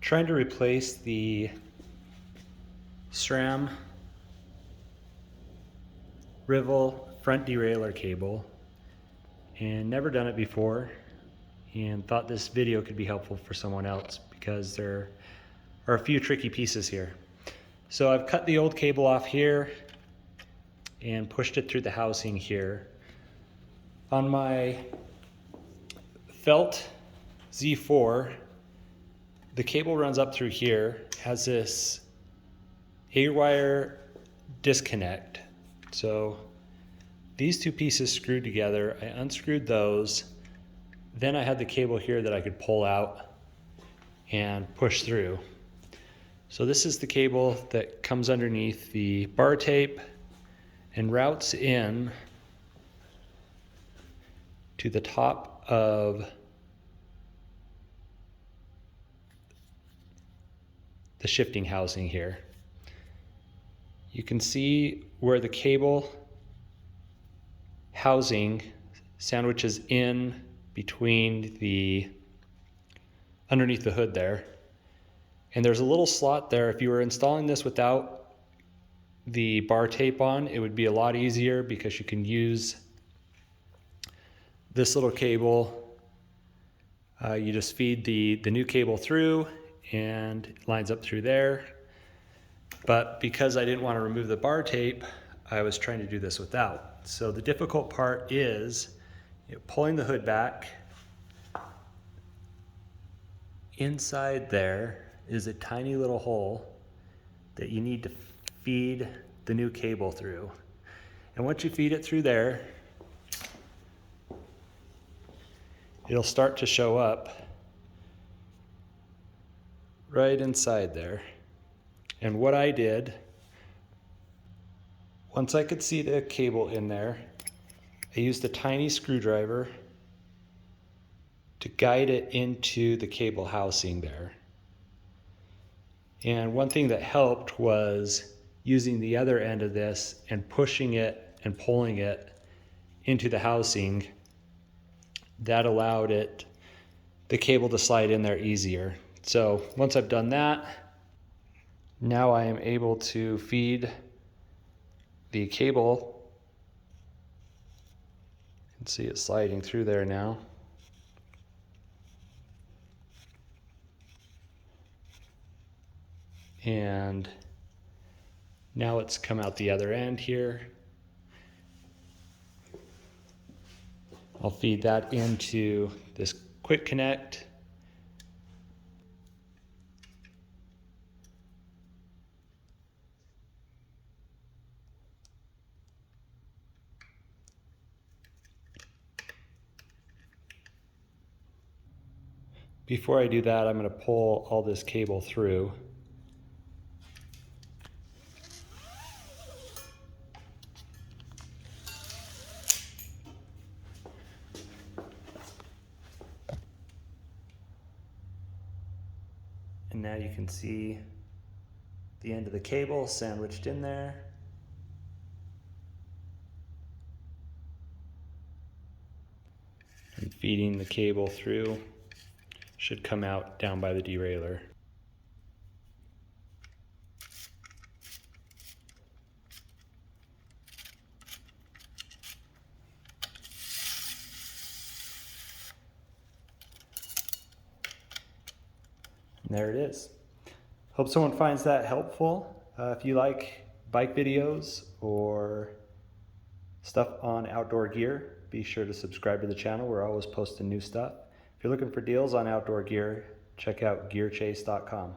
trying to replace the SRAM Rival front derailleur cable, and never done it before, and thought this video could be helpful for someone else because there are a few tricky pieces here. So I've cut the old cable off here and pushed it through the housing here. On my felt Z4, the cable runs up through here, has this A-wire disconnect. So these two pieces screwed together, I unscrewed those, then I had the cable here that I could pull out and push through. So this is the cable that comes underneath the bar tape and routes in to the top of the shifting housing here. You can see where the cable housing sandwiches in between underneath the hood there. And there's a little slot there. If you were installing this without the bar tape on, it would be a lot easier because you can use this little cable. You just feed the new cable through and it lines up through there. But because I didn't want to remove the bar tape, I was trying to do this without. So the difficult part is pulling the hood back. Inside there is a tiny little hole that you need to feed the new cable through. And once you feed it through there, it'll start to show up right inside there. And what I did, once I could see the cable in there, I used a tiny screwdriver to guide it into the cable housing there. And one thing that helped was using the other end of this and pushing it and pulling it into the housing. That allowed the cable to slide in there easier. So once I've done that, now I am able to feed the cable. You can see it sliding through there now. And now it's come out the other end here. I'll feed that into this quick connect. Before I do that, I'm going to pull all this cable through. And now you can see the end of the cable sandwiched in there. And feeding the cable through should come out down by the derailleur. And there it is. Hope someone finds that helpful. If you like bike videos or stuff on outdoor gear, be sure to subscribe to the channel. We're always posting new stuff. If you're looking for deals on outdoor gear, check out GearChase.com.